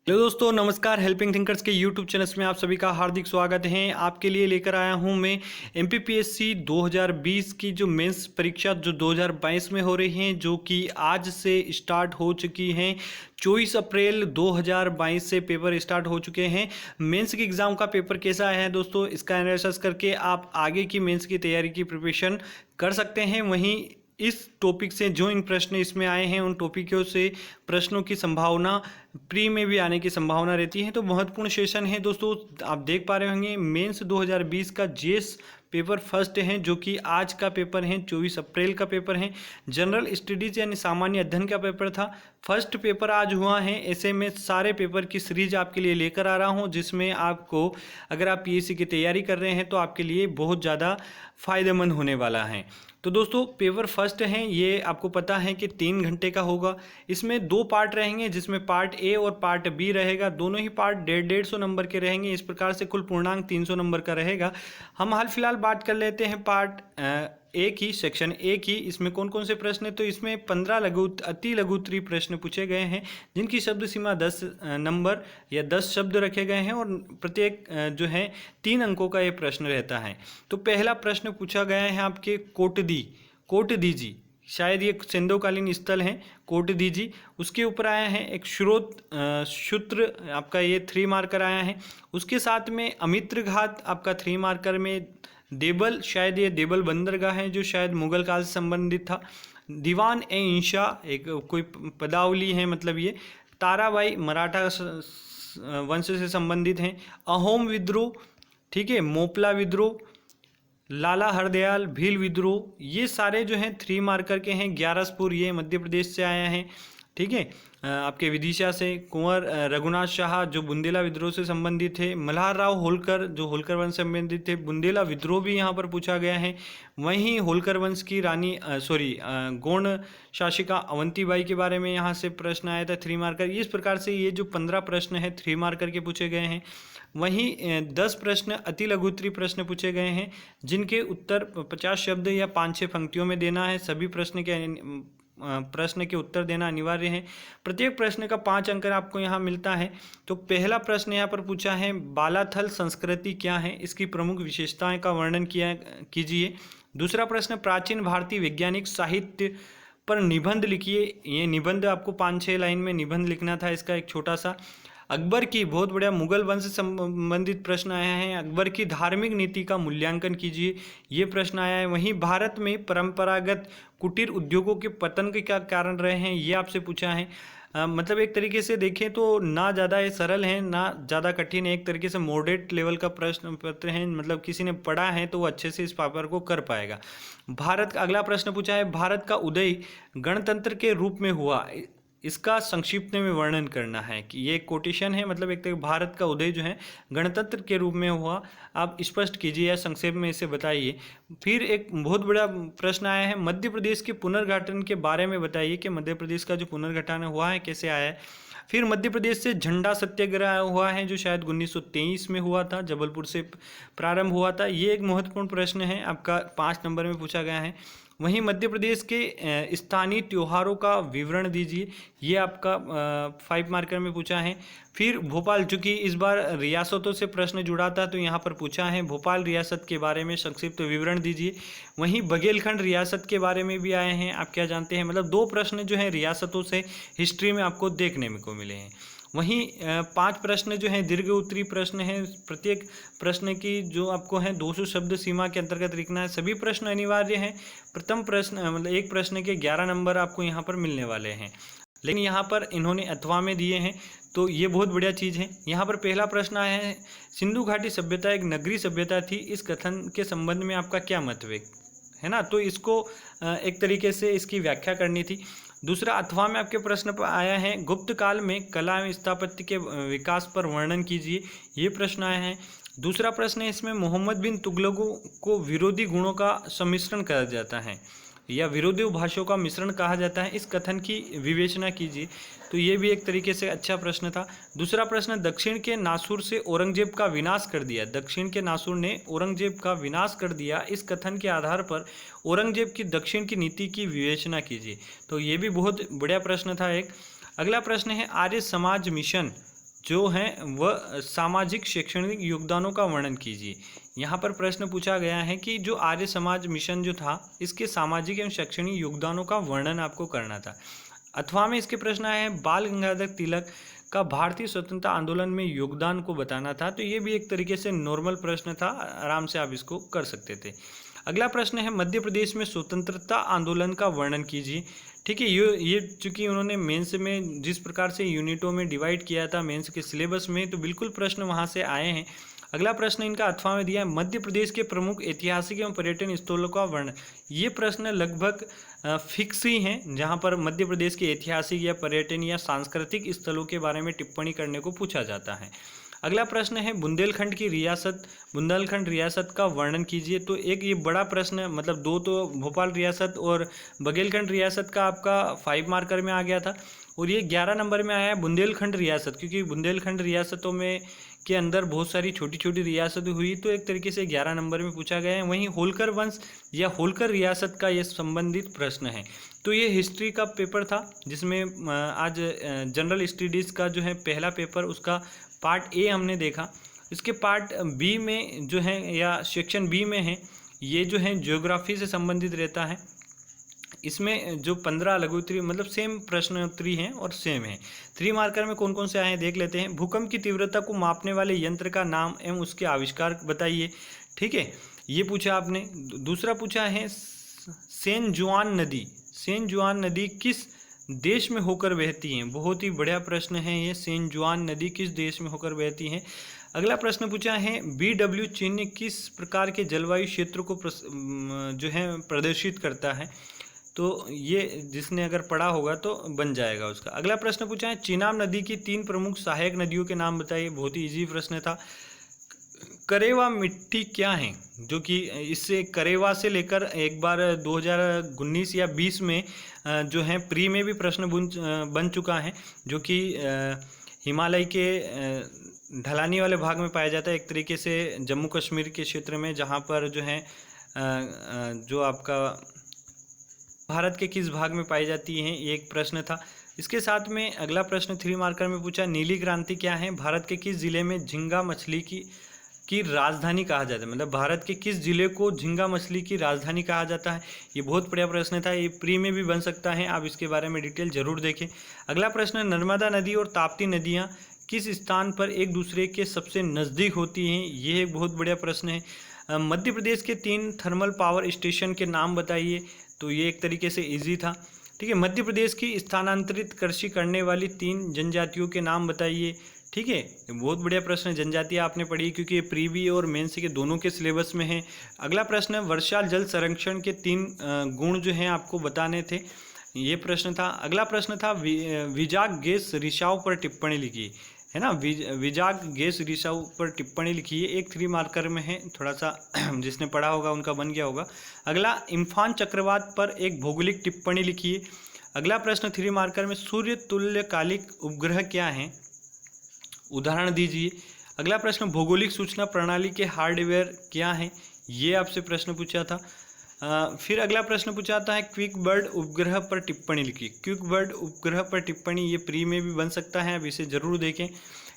Hello दोस्तों, नमस्कार। Helping thinkers के यूट्यूब चैनल में आप सभी का हार्दिक स्वागत है। आपके लिए लेकर आया हूं मैं एमपीपीएससी 2020 की जो मेंस परीक्षा जो 2022 में हो रही हैं, जो कि आज से स्टार्ट हो चुकी हैं। 24 अप्रैल 2022 से पेपर स्टार्ट हो चुके हैं। मेंस के एग्ज़ाम का पेपर कैसा आया है दोस्तों, इसका एनालिसिस करके आप आगे की मेंस की तैयारी की प्रिपरेशन कर सकते हैं। वहीं इस टॉपिक से जो इन प्रश्न इसमें आए हैं, उन टॉपिकों से प्रश्नों की संभावना प्री में भी आने की संभावना रहती है। तो महत्वपूर्ण सेशन है दोस्तों। आप देख पा रहे होंगे मेंस 2020 का जीएस पेपर फर्स्ट है, जो कि आज का पेपर है। 24 अप्रैल का पेपर है। जनरल स्टडीज यानी सामान्य अध्ययन का पेपर था। फर्स्ट पेपर आज हुआ है। ऐसे में सारे पेपर की सीरीज आपके लिए लेकर आ रहा हूं, जिसमें आपको, अगर आप पीएससी की तैयारी कर रहे हैं तो आपके लिए बहुत ज़्यादा फायदेमंद होने वाला है। तो दोस्तों, पेपर फर्स्ट है, ये आपको पता है कि 3 घंटे का होगा। इसमें 2 पार्ट रहेंगे, जिसमें पार्ट ए और पार्ट बी रहेगा। दोनों ही पार्ट 150 नंबर के रहेंगे। इस प्रकार से कुल पूर्णांक 300 नंबर का रहेगा। हम हाल फिलहाल बात कर लेते हैं पार्ट ए की, सेक्शन ए की। इसमें कौन कौन से प्रश्न है, तो इसमें 15 अति लघु उत्तरीय प्रश्न पूछे गए हैं, जिनकी शब्द सीमा 10 नंबर या 10 शब्द रखे गए हैं, और प्रत्येक जो है 3 अंकों का ये प्रश्न रहता है। तो पहला प्रश्न पूछा गया है आपके कोटदीजी, शायद ये सिंधुकालीन स्थल है, कोटदीजी। उसके ऊपर आया है एक शूत्र, आपका ये 3 मार्कर आया है। उसके साथ में अमित्र घात आपका 3 मार्कर में। देबल, शायद ये देबल बंदरगाह है, जो शायद मुगल काल से संबंधित था। दीवान ए इंशा, एक कोई पदावली है, मतलब ये। ताराबाई, मराठा वंश से संबंधित हैं। अहोम विद्रोह, ठीक है, मोपला विद्रोह, लाला हरदयाल, भील विद्रोह, ये सारे जो हैं 3 मार्कर के हैं। ग्यारसपुर, ये मध्य प्रदेश से आया है, ठीक है, आपके विदिशा से। कुंवर रघुनाथ शाह, जो बुंदेला विद्रोह से संबंधित थे। मल्हार राव होलकर, जो होलकर वंश से संबंधित थे। बुंदेला विद्रोह भी यहाँ पर पूछा गया है। वहीं होलकर वंश की रानी गौड़ शासिका अवंतीबाई के बारे में यहाँ से प्रश्न आया था, 3 मार्कर। इस प्रकार से ये जो 15 प्रश्न है 3 मार्कर के पूछे गए हैं। वहीं 10 प्रश्न अति लघु उत्तरीय प्रश्न पूछे गए हैं, जिनके उत्तर 50 शब्द या 5-6 पंक्तियों में देना है। सभी प्रश्न के उत्तर देना अनिवार्य है। प्रत्येक प्रश्न का 5 अंक आपको यहाँ मिलता है। तो पहला प्रश्न यहाँ पर पूछा है, बालाथल संस्कृति क्या है, इसकी प्रमुख विशेषताएं का वर्णन कीजिए। दूसरा प्रश्न, प्राचीन भारतीय वैज्ञानिक साहित्य पर निबंध लिखिए। ये निबंध आपको 5-6 लाइन में निबंध लिखना था, इसका एक छोटा सा। अकबर की, बहुत बढ़िया, मुगल वंश से संबंधित प्रश्न आया है। अकबर की धार्मिक नीति का मूल्यांकन कीजिए, ये प्रश्न आया है। वहीं भारत में परंपरागत कुटीर उद्योगों के पतन के क्या कारण रहे हैं, ये आपसे पूछा है। मतलब एक तरीके से देखें तो ना ज़्यादा ये सरल है, ना ज़्यादा कठिन है। एक तरीके से मॉडरेट लेवल का प्रश्न पत्र है, मतलब किसी ने पढ़ा है तो वो अच्छे से इस पेपर को कर पाएगा। भारत का अगला प्रश्न पूछा है, भारत का उदय गणतंत्र के रूप में हुआ, इसका संक्षिप्त में वर्णन करना है। कि ये कोटेशन है, मतलब एक तरह भारत का उदय जो है गणतंत्र के रूप में हुआ, आप स्पष्ट कीजिए या संक्षेप में इसे बताइए। फिर एक बहुत बड़ा प्रश्न आया है, मध्य प्रदेश के पुनर्गठन के बारे में बताइए कि मध्य प्रदेश का जो पुनर्गठन हुआ है कैसे आया है। फिर मध्य प्रदेश से झंडा सत्याग्रह हुआ है, जो शायद 1923 में हुआ था, जबलपुर से प्रारंभ हुआ था। ये एक महत्वपूर्ण प्रश्न है, आपका 5 नंबर में पूछा गया है। वहीं मध्य प्रदेश के स्थानीय त्योहारों का विवरण दीजिए, ये आपका 5 मार्कर में पूछा है। फिर भोपाल, चूँकि इस बार रियासतों से प्रश्न जुड़ा था, तो यहाँ पर पूछा है भोपाल रियासत के बारे में संक्षिप्त विवरण दीजिए। वहीं बघेलखंड रियासत के बारे में भी आए हैं, आप क्या जानते हैं। मतलब 2 प्रश्न जो हैं रियासतों से हिस्ट्री में आपको देखने को मिले हैं। वहीं 5 प्रश्न जो हैं दीर्घ उत्तरीय प्रश्न हैं। प्रत्येक प्रश्न की जो आपको है 200 शब्द सीमा के अंतर्गत लिखना है। सभी प्रश्न अनिवार्य हैं। प्रथम प्रश्न, मतलब एक प्रश्न के 11 नंबर आपको यहाँ पर मिलने वाले हैं, लेकिन यहाँ पर इन्होंने अथवा में दिए हैं, तो ये बहुत बढ़िया चीज़ है। यहाँ पर पहला प्रश्न आया है, सिंधु घाटी सभ्यता एक नगरीय सभ्यता थी, इस कथन के संबंध में आपका क्या मत है ना। तो इसको एक तरीके से इसकी व्याख्या करनी थी। दूसरा, अथवा में आपके प्रश्न पर आया है, गुप्त काल में कला एवं स्थापत्य के विकास पर वर्णन कीजिए, ये प्रश्न आया है। दूसरा प्रश्न है, इसमें मोहम्मद बिन तुगलक को विरोधी गुणों का सम्मिश्रण कहा जाता है या विरोधी भाषाओं का मिश्रण कहा जाता है, इस कथन की विवेचना कीजिए। तो ये भी एक तरीके से अच्छा प्रश्न था। दूसरा प्रश्न, दक्षिण के नासूर से औरंगजेब का विनाश कर दिया, दक्षिण के नासूर ने औरंगजेब का विनाश कर दिया, इस कथन के आधार पर औरंगजेब की दक्षिण की नीति की विवेचना कीजिए। तो ये भी बहुत बढ़िया प्रश्न था एक। अगला प्रश्न है, आर्य समाज मिशन जो हैं वह सामाजिक शैक्षणिक योगदानों का वर्णन कीजिए। यहाँ पर प्रश्न पूछा गया है कि जो आर्य समाज मिशन जो था, इसके सामाजिक एवं शैक्षणिक योगदानों का वर्णन आपको करना था। अथवा में इसके प्रश्न आए हैं बाल गंगाधर तिलक का भारतीय स्वतंत्रता आंदोलन में योगदान को बताना था। तो ये भी एक तरीके से नॉर्मल प्रश्न था, आराम से आप इसको कर सकते थे। अगला प्रश्न है मध्य प्रदेश में स्वतंत्रता आंदोलन का वर्णन कीजिए। ठीक है, ये चूंकि उन्होंने मेंस में जिस प्रकार से यूनिटों में डिवाइड किया था मेंस के सिलेबस में, तो बिल्कुल प्रश्न वहाँ से आए हैं। अगला प्रश्न इनका अथवा में दिया है मध्य प्रदेश के प्रमुख ऐतिहासिक एवं पर्यटन स्थलों का वर्णन। ये प्रश्न लगभग फिक्स ही हैं, जहाँ पर मध्य प्रदेश के ऐतिहासिक या पर्यटन या सांस्कृतिक स्थलों के बारे में टिप्पणी करने को पूछा जाता है। अगला प्रश्न है बुंदेलखंड रियासत का वर्णन कीजिए। तो एक ये बड़ा प्रश्न है, मतलब दो तो भोपाल रियासत और बघेलखंड रियासत का आपका 5 मार्कर में आ गया था, और ये 11 नंबर में आया है बुंदेलखंड रियासत, क्योंकि बुंदेलखंड रियासतों में के अंदर बहुत सारी छोटी छोटी रियासतें हुई, तो एक तरीके से 11 नंबर में पूछा गया है। वहीं होलकर वंश या होलकर रियासत का ये संबंधित प्रश्न है। तो ये हिस्ट्री का पेपर था, जिसमें आज जनरल स्टडीज़ का जो है पहला पेपर, उसका पार्ट ए हमने देखा। इसके पार्ट बी में जो है या सेक्शन बी में है, ये जो है ज्योग्राफी से संबंधित रहता है। इसमें जो 15 लघु उत्तरीय मतलब सेम प्रश्न उत्तरी हैं और सेम है। 3 मार्कर में कौन कौन से आए हैं देख लेते हैं। भूकंप की तीव्रता को मापने वाले यंत्र का नाम एवं उसके आविष्कार बताइए। ठीक है, ये पूछा आपने। दूसरा पूछा है सेन जुआन नदी किस देश में होकर बहती हैं। बहुत ही बढ़िया प्रश्न है ये, सेन जुआन नदी किस देश में होकर बहती हैं। अगला प्रश्न पूछा है BW चिन्ह किस प्रकार के जलवायु क्षेत्र को जो है प्रदर्शित करता है। तो ये जिसने अगर पढ़ा होगा तो बन जाएगा उसका। अगला प्रश्न पूछा है चीनाब नदी की 3 प्रमुख सहायक नदियों के नाम बताइए। बहुत ही इजी प्रश्न था। करेवा मिट्टी क्या है, जो कि इससे करेवा से लेकर एक बार 2019 या 20 में जो है प्री में भी प्रश्न बन चुका है, जो कि हिमालय के ढलानी वाले भाग में पाया जाता है, एक तरीके से जम्मू कश्मीर के क्षेत्र में, जहाँ पर जो है जो आपका भारत के किस भाग में पाई जाती हैं, ये एक प्रश्न था। इसके साथ में अगला प्रश्न 3 मार्कर में पूछा नीली क्रांति क्या है। भारत के किस जिले में झींगा मछली की राजधानी कहा जाता है, मतलब भारत के किस जिले को झींगा मछली की राजधानी कहा जाता है। ये बहुत बढ़िया प्रश्न था, ये प्री में भी बन सकता है, आप इसके बारे में डिटेल जरूर देखें। अगला प्रश्न नर्मदा नदी और ताप्ती नदियाँ किस स्थान पर एक दूसरे के सबसे नज़दीक होती हैं। ये एक बहुत बढ़िया प्रश्न है। मध्य प्रदेश के 3 थर्मल पावर स्टेशन के नाम बताइए। तो ये एक तरीके से इजी था। ठीक है, मध्य प्रदेश की स्थानांतरित कृषि करने वाली 3 जनजातियों के नाम बताइए। ठीक है, बहुत बढ़िया प्रश्न। जनजातियाँ आपने पढ़ी, क्योंकि ये प्रीवी और मेंस के दोनों के सिलेबस में है। अगला प्रश्न वर्षा जल संरक्षण के 3 गुण जो हैं आपको बताने थे, ये प्रश्न था। अगला प्रश्न था विजाग गैस रिसाव पर टिप्पणी लिखिए, है ना। विजाग गैस रिसाव पर टिप्पणी लिखिए, एक 3 मार्कर में है, थोड़ा सा जिसने पढ़ा होगा उनका बन गया होगा। अगला इम्फान चक्रवात पर एक भौगोलिक टिप्पणी लिखिए। अगला प्रश्न 3 मार्कर में सूर्य तुल्यकालिक उपग्रह क्या है, उदाहरण दीजिए। अगला प्रश्न भौगोलिक सूचना प्रणाली के हार्डवेयर क्या है, ये आपसे प्रश्न पूछा था। फिर अगला प्रश्न पूछाता है क्विक बर्ड उपग्रह पर टिप्पणी लिखिए। क्विक बर्ड उपग्रह पर टिप्पणी ये प्री में भी बन सकता है, अब इसे जरूर देखें।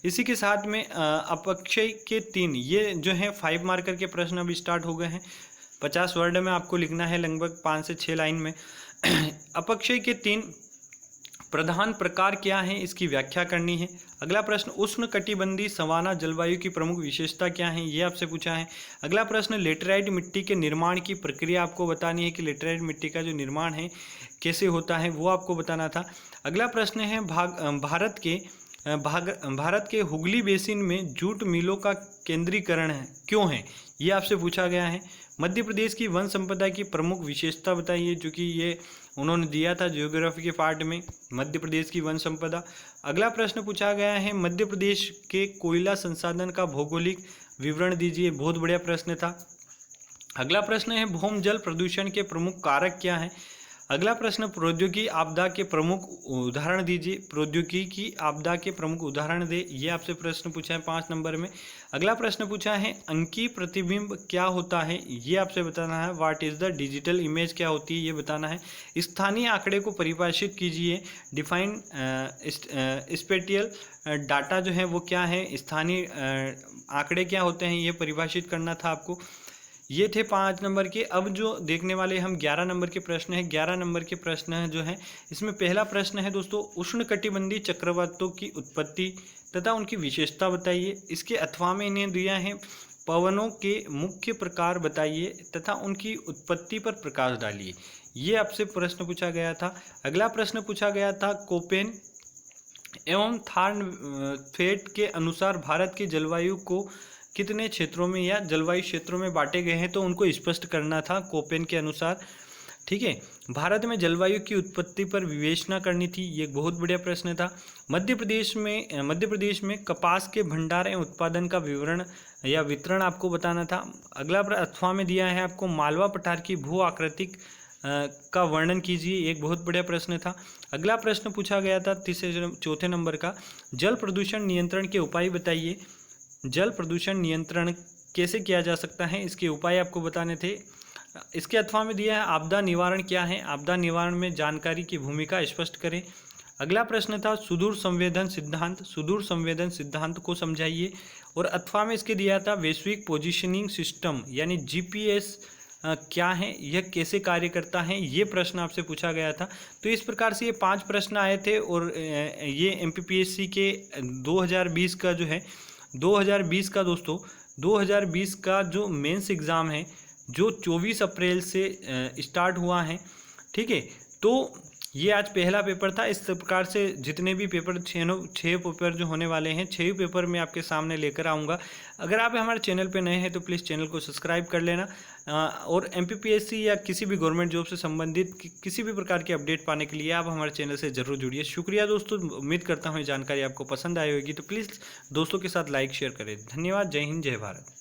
इसी के साथ में अपक्षय के 3, ये जो है 5 मार्कर के प्रश्न अभी स्टार्ट हो गए हैं। 50 वर्ड में आपको लिखना है, लगभग 5 से 6 लाइन में। अपक्षय के 3 प्रधान प्रकार क्या हैं, इसकी व्याख्या करनी है। अगला प्रश्न उष्णकटिबंधीय सवाना जलवायु की प्रमुख विशेषता क्या है, ये आपसे पूछा है। अगला प्रश्न लेटराइट मिट्टी के निर्माण की प्रक्रिया आपको बतानी है कि लेटराइट मिट्टी का जो निर्माण है कैसे होता है, वो आपको बताना था। अगला प्रश्न है भारत के हुगली बेसिन में जूट मिलों का केंद्रीकरण है क्यों है, ये आपसे पूछा गया है। मध्य प्रदेश की वन संपदा की प्रमुख विशेषता बताइए, जो कि ये उन्होंने दिया था ज्योग्राफी के पार्ट में, मध्य प्रदेश की वन संपदा। अगला प्रश्न पूछा गया है मध्य प्रदेश के कोयला संसाधन का भौगोलिक विवरण दीजिए, बहुत बढ़िया प्रश्न था। अगला प्रश्न है भूमि जल प्रदूषण के प्रमुख कारक क्या हैं। अगला प्रश्न, प्रौद्योगिकी आपदा के प्रमुख उदाहरण दीजिए। प्रौद्योगिकी आपदा के प्रमुख उदाहरण दे, ये आपसे प्रश्न पूछा है 5 नंबर में। अगला प्रश्न पूछा है अंकीय प्रतिबिंब क्या होता है, ये आपसे बताना है। What is the digital image क्या होती है, ये बताना है। स्थानीय आंकड़े को परिभाषित कीजिए। डिफाइन स्पेटियल डाटा जो है वो क्या है, स्थानीय आंकड़े क्या होते हैं, ये परिभाषित करना था आपको। ये थे 5 नंबर के। अब जो देखने वाले हम 11 नंबर के प्रश्न हैं। 11 नंबर के प्रश्न जो हैं, इसमें पहला प्रश्न है दोस्तों, उष्णकटिबंधीय चक्रवातों की उत्पत्ति तथा उनकी विशेषता बताइए। इसके अथवा में इन्हें दिया है पवनों के मुख्य प्रकार बताइए तथा उनकी उत्पत्ति पर प्रकाश डालिए। ये आपसे प्रश्न पूछा गया था। अगला प्रश्न पूछा गया था कोपेन एवं थार्नफेट के अनुसार भारत की जलवायु को कितने क्षेत्रों में या जलवायु क्षेत्रों में बांटे गए हैं, तो उनको स्पष्ट करना था कोपेन के अनुसार। ठीक है, भारत में जलवायु की उत्पत्ति पर विवेचना करनी थी, ये एक बहुत बढ़िया प्रश्न था। मध्य प्रदेश में कपास के भंडार एवं उत्पादन का विवरण या वितरण आपको बताना था। अगला अथवा में दिया है आपको मालवा पठार की भू आकृतिक का वर्णन कीजिए, एक बहुत बढ़िया प्रश्न था। अगला प्रश्न पूछा गया था चौथे नंबर का, जल प्रदूषण नियंत्रण के उपाय बताइए। जल प्रदूषण नियंत्रण कैसे किया जा सकता है, इसके उपाय आपको बताने थे। इसके अथवा में दिया है आपदा निवारण क्या है, आपदा निवारण में जानकारी की भूमिका स्पष्ट करें। अगला प्रश्न था सुदूर संवेदन सिद्धांत, सुदूर संवेदन सिद्धांत को समझाइए। और अथवा में इसके दिया था वैश्विक पोजीशनिंग सिस्टम यानी जीपीएस क्या है, यह कैसे कार्य करता है, ये प्रश्न आपसे पूछा गया था। तो इस प्रकार से ये 5 प्रश्न आए थे और ये एमपीपीएससी के 2020 का जो है 2020 का दोस्तों 2020 का जो मेंस एग्ज़ाम है जो 24 अप्रैल से स्टार्ट हुआ है। ठीक है, तो ये आज पहला पेपर था। इस प्रकार से जितने भी पेपर 6 पेपर जो होने वाले हैं, 6 पेपर मैं आपके सामने लेकर आऊँगा। अगर आप हमारे चैनल पे नए हैं तो प्लीज़ चैनल को सब्सक्राइब कर लेना और एमपीपीएससी या किसी भी गवर्नमेंट जॉब से संबंधित किसी भी प्रकार की अपडेट पाने के लिए आप हमारे चैनल से ज़रूर जुड़िए। शुक्रिया दोस्तों, उम्मीद करता हूँ ये जानकारी आपको पसंद आई होगी, तो प्लीज़ दोस्तों के साथ लाइक शेयर करें। धन्यवाद। जय हिंद, जय भारत।